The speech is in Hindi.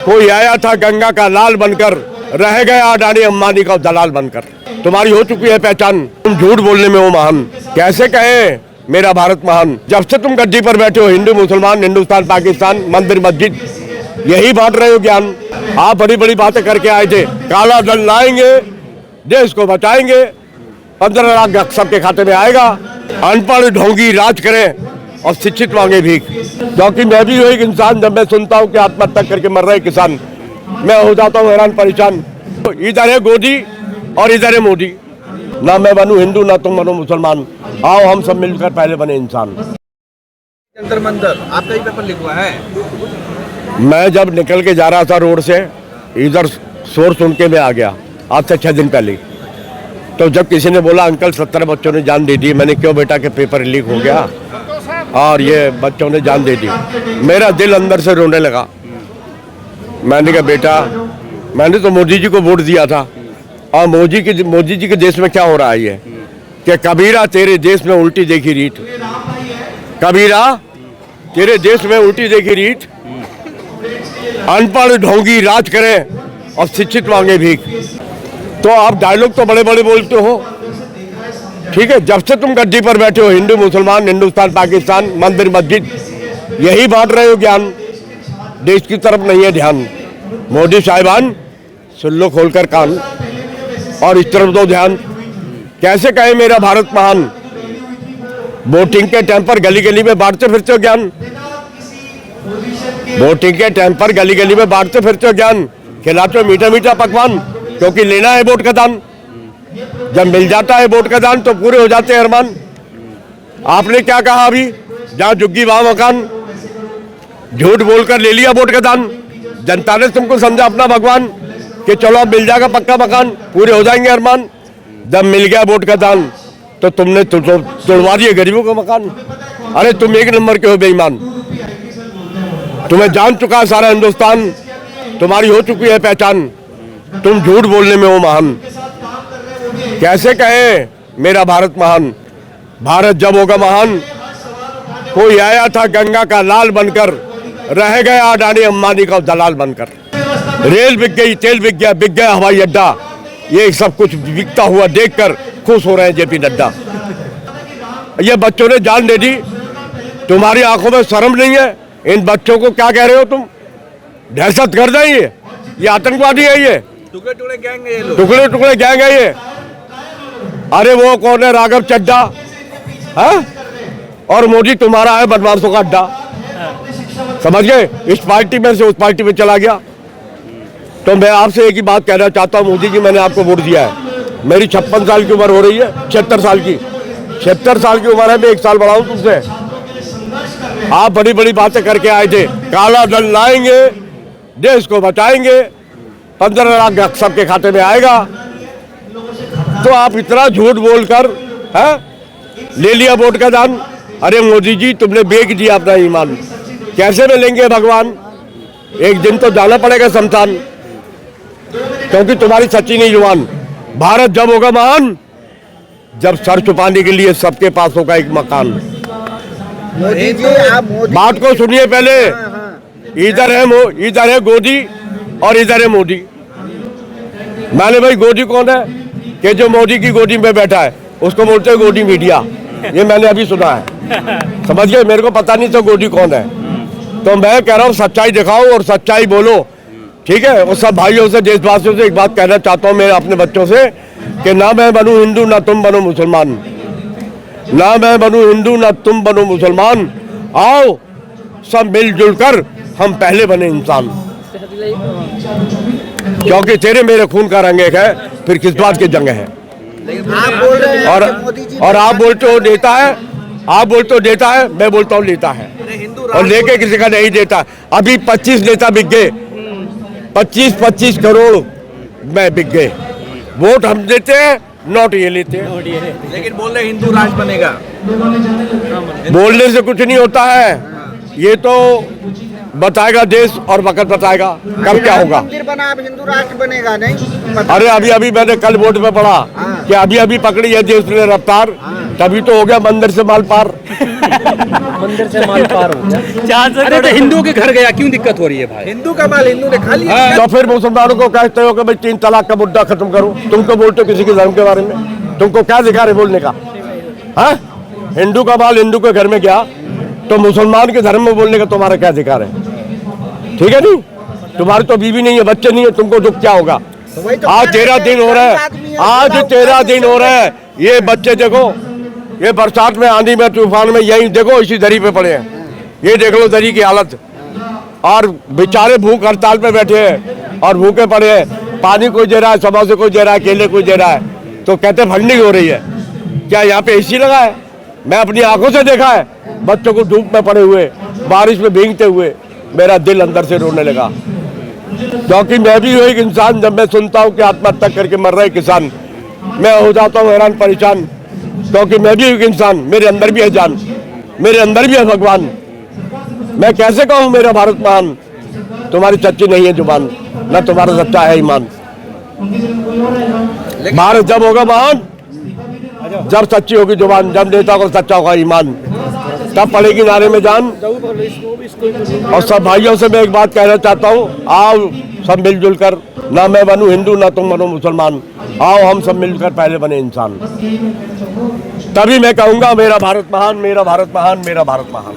कोई आया था गंगा का लाल बनकर, रह गया अडानी अंबानी का दलाल बनकर। तुम्हारी हो चुकी है पहचान, तुम झूठ बोलने में हो महान। कैसे कहे मेरा भारत महान, जब से तुम गद्दी पर बैठे हो हिंदू मुसलमान, हिंदुस्तान पाकिस्तान, मंदिर मस्जिद यही बांट रहे हो ज्ञान। आप बड़ी बड़ी बातें करके आए थे, काला धन लाएंगे, देश को बचाएंगे, 15 लाख सबके खाते में आएगा। अनपढ़ ढोंगी राज करें और शिक्षित मांगे भीख। क्योंकि मैं भी एक इंसान, जब मैं सुनता हूँ कि आत्महत्या करके मर रहे किसान, मैं हो जाता हूँ हैरान परेशान। तो इधर है गोदी और इधर है मोदी। ना मैं बनूं हिंदू, ना तुम बनो मुसलमान, आओ हम सब मिलकर पहले बने इंसान। जंतर मंतर आपका ही पेपर लिखवा है। मैं जब निकल के जा रहा था रोड से, इधर शोर सुन के मैं आ गया आज से 6 दिन पहले। तो जब किसी ने बोला अंकल 17 बच्चों ने जान दे दी, मैंने क्यों बेटा के पेपर लीक हो गया और ये बच्चों ने जान दे दी, मेरा दिल अंदर से रोने लगा। मैंने कहा बेटा, मैंने तो मोदी जी को वोट दिया था और मोदी जी के देश में क्या हो रहा है ये कि कबीरा तेरे देश में उल्टी देखी रीत, कबीरा तेरे देश में उल्टी देखी रीत, अनपढ़ ढोंगी राज करें और शिक्षित मांगे भीख। तो आप डायलॉग तो बड़े बड़े बोलते हो, ठीक है, जब से तुम गद्दी पर बैठे हो हिंदू मुसलमान, हिंदुस्तान पाकिस्तान, मंदिर मस्जिद यही बांट रहे हो ज्ञान, देश की तरफ नहीं है ध्यान। मोदी साहिबान सुन लो खोलकर कान और इस तरफ दो ध्यान। कैसे कहे मेरा भारत महान, वोटिंग के टाइम पर गली गली में बांटते फिरते हो ज्ञान, वोटिंग के टाइम पर गली गली में बांटते फिरते हो ज्ञान, खिलाते हो मीठा मीठा पकवान, क्योंकि लेना है वोट का दान। जब मिल जाता है वोट का दान तो पूरे हो जाते हैं अरमान। आपने क्या कहा अभी, जहां झुग्गी वहां मकान, झूठ बोलकर ले लिया वोट का दान। जनता ने तुमको समझा अपना भगवान कि चलो अब मिल जाएगा पक्का मकान, पूरे हो जाएंगे अरमान। जब मिल गया वोट का दान तो तुमने तोड़वा दिए गरीबों का मकान। अरे तुम एक नंबर के हो बेईमान, तुम्हें जान चुका है सारा हिंदुस्तान, तुम्हारी हो चुकी है पहचान, तुम झूठ बोलने में हो महान। कैसे कहे मेरा भारत महान, भारत जब होगा महान। कोई आया था गंगा का लाल बनकर, रह गया अडानी अंबानी का दलाल बनकर। रेल बिक गई, तेल बिक गया हवाई अड्डा, ये सब कुछ बिकता हुआ देखकर खुश हो रहे हैं जेपी नड्डा। ये बच्चों ने जान दे दी, तुम्हारी आंखों में शर्म नहीं है? इन बच्चों को क्या कह रहे हो तुम, दहशतगर्द है ये आतंकवादी है, ये टुकड़े टुकड़े गैंग है, ये लोग टुकड़े टुकड़े गैंग है ये। अरे वो कौन है, राघव चड्डा है, और मोदी तुम्हारा है बदमाशों का अड्डा। समझ गए, इस पार्टी में से उस पार्टी में चला गया। तो मैं आपसे एक ही बात कहना चाहता हूँ, मोदी जी मैंने आपको वोट दिया है, मेरी 56 साल की उम्र हो रही है, 76 साल की 76 साल की उम्र है, मैं 1 साल बड़ा हूं तुमसे। आप बड़ी बड़ी बातें करके आए थे, काला धन लाएंगे, देश को बचाएंगे, 15 लाख सबके खाते में आएगा। तो आप इतना झूठ बोलकर ले लिया वोट का दान। अरे मोदी जी तुमने बेच दिया अपना ईमान, कैसे मिलेंगे भगवान, एक दिन तो जाना पड़ेगा शमशान, क्योंकि तुम्हारी सच्ची नहीं जुबान। भारत जब होगा महान, जब सर छुपाने के लिए सबके पास होगा एक मकान। मोदी जी, आप बात को सुनिए पहले, इधर है गोदी और इधर है मोदी। मैंने भाई गोदी कौन है कि जो मोदी की गोदी में बैठा है उसको बोलते हैं गोदी मीडिया, ये मैंने अभी सुना है। समझ गए, मेरे को पता नहीं था गोदी कौन है। तो मैं कह रहा हूँ सच्चाई दिखाओ और सच्चाई बोलो, ठीक है। और सब भाइयों से, देशवासियों से एक बात कहना चाहता हूँ मैं अपने बच्चों से कि ना मैं बनूं हिंदू, ना तुम बनो मुसलमान, ना मैं बनूं हिंदू, ना तुम बनो मुसलमान, आओ सब मिलजुल कर हम पहले बने इंसान। क्योंकि तेरे मेरे खून का रंग एक है, फिर किस बात की जंग है। आप बोल रहे हैं और आप बोलते हो देता है, आप बोलते हो देता है, मैं बोलता हूँ लेता है, और लेके किसी का नहीं देता। अभी 25 नेता बिक गए, 25 करोड़ में बिक गए। वोट हम देते हैं, नोट ये लेते हैं। लेकिन बोल रहे हिंदू राज बनेगा, बोलने से कुछ नहीं होता है, ये तो बताएगा देश और वक्त बताएगा कब क्या होगा। मंदिर बना, अब हिंदू राष्ट्र बनेगा नहीं। अरे अभी मैंने कल वोट में पढ़ा कि अभी पकड़ी है देश ने रफ्तार, तभी तो हो गया मंदिर से माल पार। मंदिर से माल पार हो गया। अरे तो हिंदुओं के घर गया, क्यों दिक्कत हो रही है भाई? हिंदू का माल हिंदू ने खा लिया। तो फिर मुसलमानों को कहते हो कि भाई 3 तलाक का मुद्दा खत्म करो। तुम तो बोलते हो किसी के धर्म के बारे में, तुमको क्या अधिकार है बोलने का? हाँ, हिंदू का माल हिंदू के घर में गया तो मुसलमान के धर्म में बोलने का तुम्हारा क्या अधिकार है? ठीक है नहीं, तुम्हारी तो बीवी नहीं है, बच्चे नहीं है, तुमको दुख क्या होगा? आज 13 दिन हो रहा है, आज 13 दिन हो रहा है। ये बच्चे देखो, ये बरसात में, आंधी में, तूफान में, यही देखो इसी दरी पे पड़े हैं। ये देख लो दरी की हालत, और बेचारे भूख हड़ताल पे बैठे हैं और भूखे पड़े हैं। पानी कोई दे रहा है, समोसे कोई दे रहा है, केले कोई दे रहा है, तो कहते फंडिंग हो रही है। क्या यहाँ पे एसी लगा है? मैं अपनी आंखों से देखा है बच्चों को धूप में पड़े हुए, बारिश में भीगते हुए, मेरा दिल अंदर से रोने लगा। क्योंकि मैं भी हूँ एक इंसान, जब मैं सुनता हूँ कि आत्महत्या करके मर रहे किसान, मैं हो जाता हूँ हैरान परेशान। क्योंकि मैं भी एक इंसान, मेरे अंदर भी है जान, मेरे अंदर भी है भगवान। मैं कैसे कहूँ मेरा भारत महान? तुम्हारी सच्ची नहीं है जुबान, न तुम्हारा सच्चा है ईमान। भारत जब होगा महान, जब सच्ची होगी जुबान, जब नेता को सच्चा होगा ईमान, तब पड़ेगी नारे में जान। और सब भाइयों से मैं एक बात कहना चाहता हूँ, आओ सब मिलजुल कर, ना मैं बनूं हिंदू ना तुम बनो मुसलमान, आओ हम सब मिलकर पहले बने इंसान। तभी मैं कहूँगा मेरा भारत महान, मेरा भारत महान, मेरा भारत महान।